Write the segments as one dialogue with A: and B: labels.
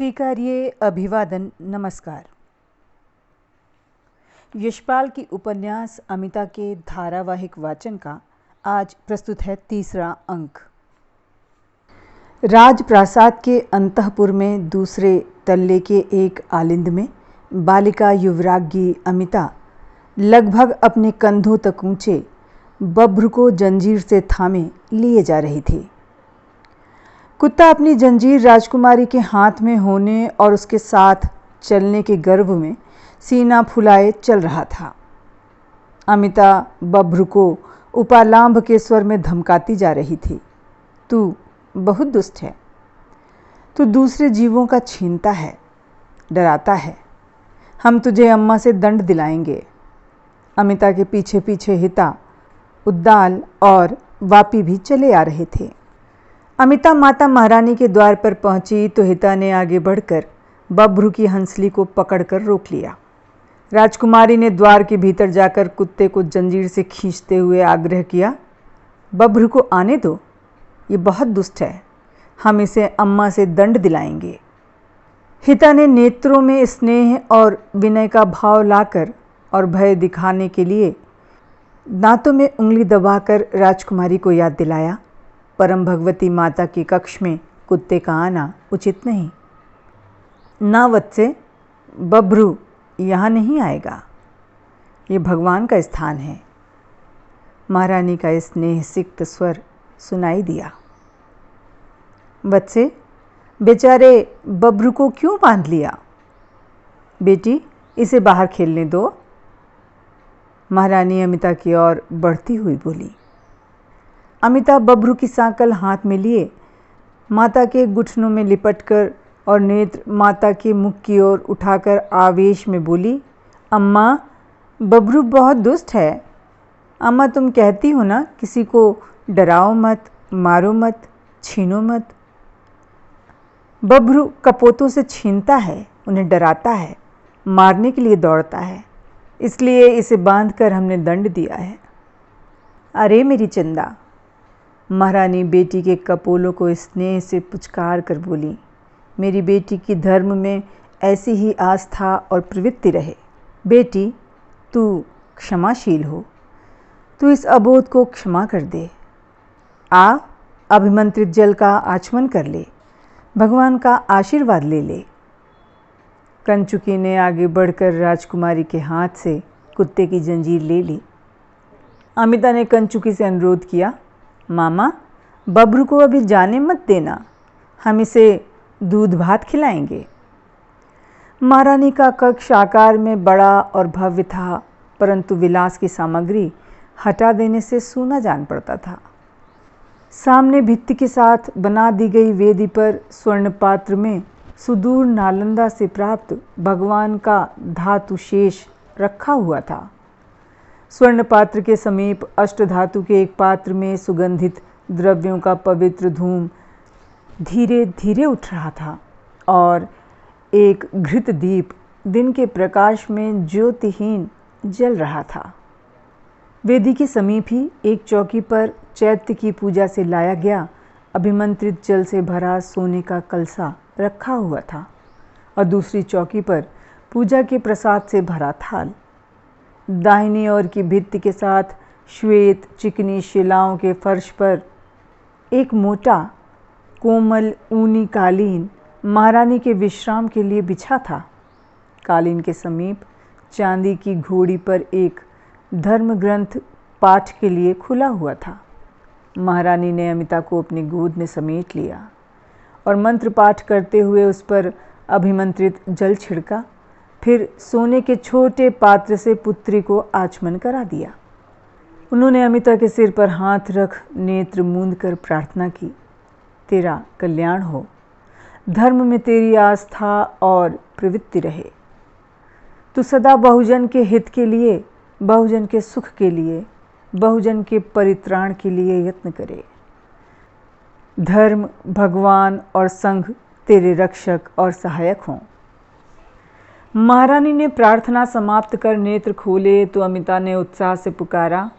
A: स्वीकारिए अभिवादन नमस्कार। यशपाल की उपन्यास अमिता के धारावाहिक वाचन का आज प्रस्तुत है तीसरा अंक। राजप्रासाद के अंतःपुर में दूसरे तल्ले के एक आलिंद में बालिका युवराज्ञी अमिता लगभग अपने कंधों तक ऊंचे बभ्र को जंजीर से थामे लिए जा रही थी। कुत्ता अपनी जंजीर राजकुमारी के हाथ में होने और उसके साथ चलने के गर्व में सीना फुलाए चल रहा था। अमिता बभ्र को उपालांभ के स्वर में धमकाती जा रही थी, तू बहुत दुष्ट है, तू दूसरे जीवों का छीनता है, डराता है, हम तुझे अम्मा से दंड दिलाएंगे। अमिता के पीछे पीछे हिता, उद्दाल और वापी भी चले आ रहे थे। अमिता माता महारानी के द्वार पर पहुंची तो हिता ने आगे बढ़कर बभ्र की हंसली को पकड़कर रोक लिया। राजकुमारी ने द्वार के भीतर जाकर कुत्ते को जंजीर से खींचते हुए आग्रह किया, बभ्र को आने दो, ये बहुत दुष्ट है, हम इसे अम्मा से दंड दिलाएंगे। हिता ने नेत्रों में स्नेह और विनय का भाव लाकर और भय दिखाने के लिए दांतों में उंगली दबाकर राजकुमारी को याद दिलाया, परम भगवती माता के कक्ष में कुत्ते का आना उचित नहीं। ना वत्से, बभ्रू यहाँ नहीं आएगा, ये भगवान का स्थान है। महारानी का स्नेह सिक्त स्वर सुनाई दिया। वत्से, बेचारे बभ्रू को क्यों बांध लिया? बेटी, इसे बाहर खेलने दो। महारानी अमिता की ओर बढ़ती हुई बोली। अमिता बभ्रू की सांकल हाथ में लिए माता के घुटनों में लिपटकर और नेत्र माता के मुख की ओर उठाकर आवेश में बोली, अम्मा, बभ्रू बहुत दुष्ट है। अम्मा, तुम कहती हो ना किसी को डराओ मत, मारो मत, छीनो मत। बभ्रू कपोतों से छीनता है, उन्हें डराता है, मारने के लिए दौड़ता है, इसलिए इसे बांधकर हमने दंड दिया है। अरे मेरी चंदा, महारानी बेटी के कपोलों को स्नेह से पुचकार कर बोली, मेरी बेटी की धर्म में ऐसी ही आस्था और प्रवृत्ति रहे। बेटी, तू क्षमाशील हो, तू इस अबोध को क्षमा कर दे। आ, अभिमंत्रित जल का आचमन कर ले, भगवान का आशीर्वाद ले ले। कंचुकी ने आगे बढ़कर राजकुमारी के हाथ से कुत्ते की जंजीर ले ली। अमिता ने कंचुकी से अनुरोध किया, मामा, बभ्रू को अभी जाने मत देना, हम इसे दूध भात खिलाएंगे। महारानी का कक्ष आकार में बड़ा और भव्य था, परंतु विलास की सामग्री हटा देने से सूना जान पड़ता था। सामने भित्ति के साथ बना दी गई वेदी पर स्वर्ण पात्र में सुदूर नालंदा से प्राप्त भगवान का धातु शेष रखा हुआ था। स्वर्ण पात्र के समीप अष्टधातु के एक पात्र में सुगंधित द्रव्यों का पवित्र धूम धीरे धीरे उठ रहा था और एक घृत दीप दिन के प्रकाश में ज्योतिहीन जल रहा था। वेदी के समीप ही एक चौकी पर चैत्य की पूजा से लाया गया अभिमंत्रित जल से भरा सोने का कलसा रखा हुआ था और दूसरी चौकी पर पूजा के प्रसाद से भरा थाल। दाहिनी ओर की भित्ति के साथ श्वेत चिकनी शिलाओं के फर्श पर एक मोटा कोमल ऊनी कालीन महारानी के विश्राम के लिए बिछा था। कालीन के समीप चांदी की घोड़ी पर एक धर्म ग्रंथ पाठ के लिए खुला हुआ था। महारानी ने अमिता को अपनी गोद में समेट लिया और मंत्र पाठ करते हुए उस पर अभिमंत्रित जल छिड़का, फिर सोने के छोटे पात्र से पुत्री को आचमन करा दिया। उन्होंने अमिता के सिर पर हाथ रख नेत्र मूंद कर प्रार्थना की, तेरा कल्याण हो, धर्म में तेरी आस्था और प्रवृत्ति रहे, तू सदा बहुजन के हित के लिए, बहुजन के सुख के लिए, बहुजन के परित्राण के लिए यत्न करे। धर्म, भगवान और संघ तेरे रक्षक और सहायक हों। महारानी ने प्रार्थना समाप्त कर नेत्र खोले तो अमिता ने उत्साह से पुकारा,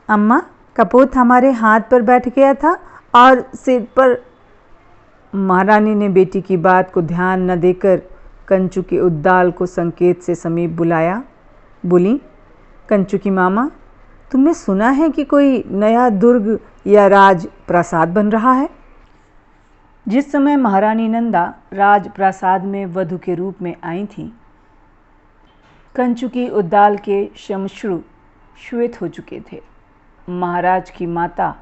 A: अम्मा, कपोत हमारे हाथ पर बैठ गया था और सिर पर। महारानी ने बेटी की बात को ध्यान न देकर कंचू के उद्दाल को संकेत से समीप बुलाया। बोली, कंचू की मामा, तुमने सुना है कि कोई नया दुर्ग या राज प्रासाद बन रहा है? जिस समय महारानी नंदा राज प्रासाद में वधू के रूप में आई थी, कंचू की उद्दाल के श्मश्रु श्वेत हो चुके थे। महाराज की माता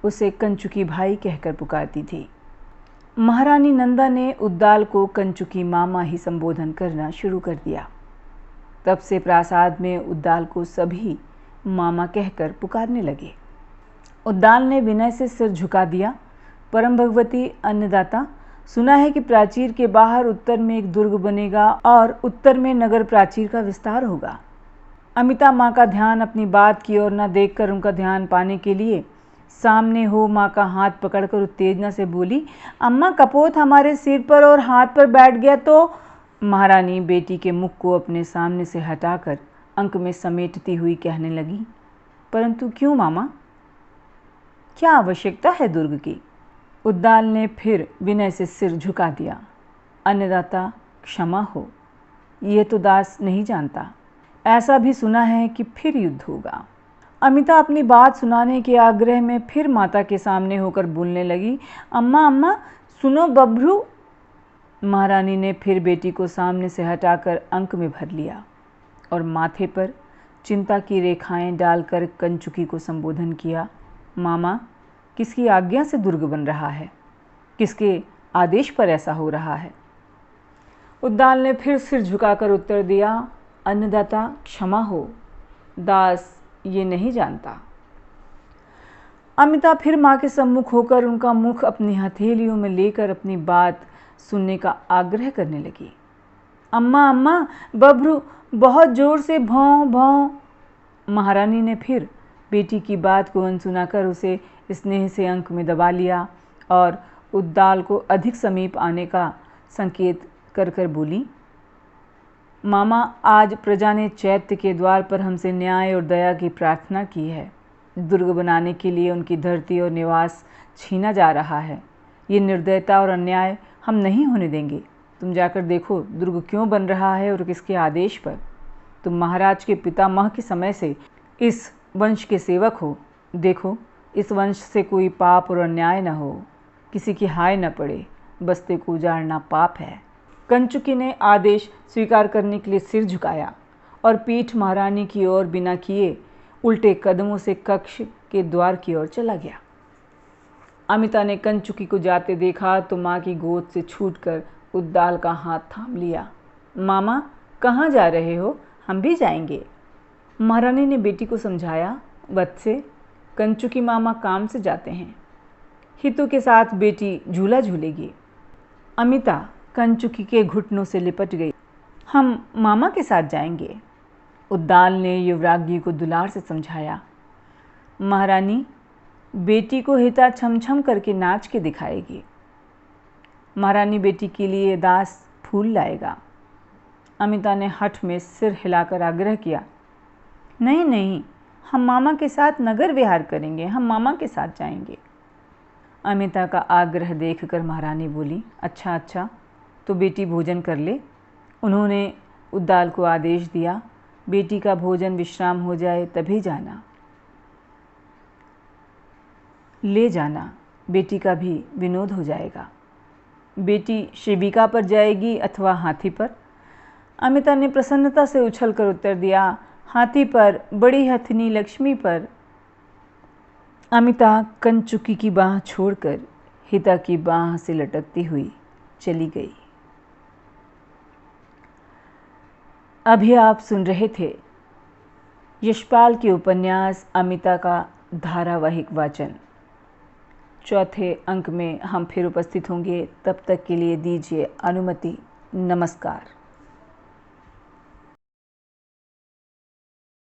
A: उसे कंचू की भाई कहकर पुकारती थी। महारानी नंदा ने उद्दाल को कंचू की मामा ही संबोधन करना शुरू कर दिया। तब से प्रासाद में उद्दाल को सभी मामा कहकर पुकारने लगे। उद्दाल ने विनय से सिर झुका दिया। परम भगवती अन्नदाता, सुना है कि प्राचीर के बाहर उत्तर में एक दुर्ग बनेगा और उत्तर में नगर प्राचीर का विस्तार होगा। अमिता माँ का ध्यान अपनी बात की ओर न देखकर उनका ध्यान पाने के लिए सामने हो माँ का हाथ पकड़कर उत्तेजना से बोली, अम्मा, कपोत हमारे सिर पर और हाथ पर बैठ गया तो। महारानी बेटी के मुख को अपने सामने से हटाकर अंक में समेटती हुई कहने लगी, परंतु क्यों मामा, क्या आवश्यकता है दुर्ग की? उद्दाल ने फिर विनय से सिर झुका दिया। अन्नदाता, क्षमा हो, ये तो दास नहीं जानता। ऐसा भी सुना है कि फिर युद्ध होगा। अमिता अपनी बात सुनाने के आग्रह में फिर माता के सामने होकर बोलने लगी, अम्मा अम्मा सुनो बब्रू। महारानी ने फिर बेटी को सामने से हटाकर अंक में भर लिया और माथे पर चिंता की रेखाएं डालकर कंचुकी को संबोधन किया, मामा, किसकी आज्ञा से दुर्ग बन रहा है? किसके आदेश पर ऐसा हो रहा है? उद्दाल ने फिर सिर झुकाकर उत्तर दिया, अन्नदाता, क्षमा हो, दास ये नहीं जानता। अमिता फिर माँ के सम्मुख होकर उनका मुख अपनी हथेलियों में लेकर अपनी बात सुनने का आग्रह करने लगी। अम्मा अम्मा, बब्रू बहुत जोर से भौं भौं। महारानी ने फिर बेटी की बात को अनसुना कर उसे स्नेह से अंक में दबा लिया और उद्दाल को अधिक समीप आने का संकेत कर कर बोली, मामा, आज प्रजा ने चैत्य के द्वार पर हमसे न्याय और दया की प्रार्थना की है। दुर्ग बनाने के लिए उनकी धरती और निवास छीना जा रहा है। ये निर्दयता और अन्याय हम नहीं होने देंगे। तुम जाकर देखो दुर्ग क्यों बन रहा है और किसके आदेश पर। तुम महाराज के पितामह के समय से इस वंश के सेवक हो। देखो, इस वंश से कोई पाप और अन्याय न हो, किसी की हाय न पड़े। बस्ते को उजाड़ना पाप है। कंचुकी ने आदेश स्वीकार करने के लिए सिर झुकाया और पीठ महारानी की ओर बिना किए उल्टे कदमों से कक्ष के द्वार की ओर चला गया। अमिता ने कंचुकी को जाते देखा तो माँ की गोद से छूटकर उद्दाल का हाथ थाम लिया। मामा, कहाँ जा रहे हो? हम भी जाएंगे। महारानी ने बेटी को समझाया, वत्से, कंचुकी मामा काम से जाते हैं। हितू के साथ बेटी झूला झूलेगी। अमिता कंचुकी के घुटनों से लिपट गई। हम मामा के साथ जाएंगे। उद्दाल ने युवराज्ञी को दुलार से समझाया। महारानी बेटी को हिता छम छम करके नाच के दिखाएगी। महारानी बेटी के लिए दास फूल लाएगा। अमिता ने हठ में सिर हिलाकर आग्रह किया, नहीं नहीं, हम मामा के साथ नगर विहार करेंगे। हम मामा के साथ जाएंगे। अमिता का आग्रह देखकर महारानी बोली, अच्छा अच्छा, तो बेटी भोजन कर ले। उन्होंने उद्दाल को आदेश दिया, बेटी का भोजन विश्राम हो जाए तभी जाना, ले जाना। बेटी का भी विनोद हो जाएगा। बेटी शिबिका पर जाएगी अथवा हाथी पर? अमिता ने प्रसन्नता से उछलकर उत्तर दिया, हाथी पर, बड़ी हथनी लक्ष्मी पर। अमिता कंचुकी की बाह छोड़कर हिता की बाह से लटकती हुई चली गई। अभी आप सुन रहे थे यशपाल के उपन्यास अमिता का धारावाहिक वाचन। चौथे अंक में हम फिर उपस्थित होंगे। तब तक के लिए दीजिए अनुमति। नमस्कार।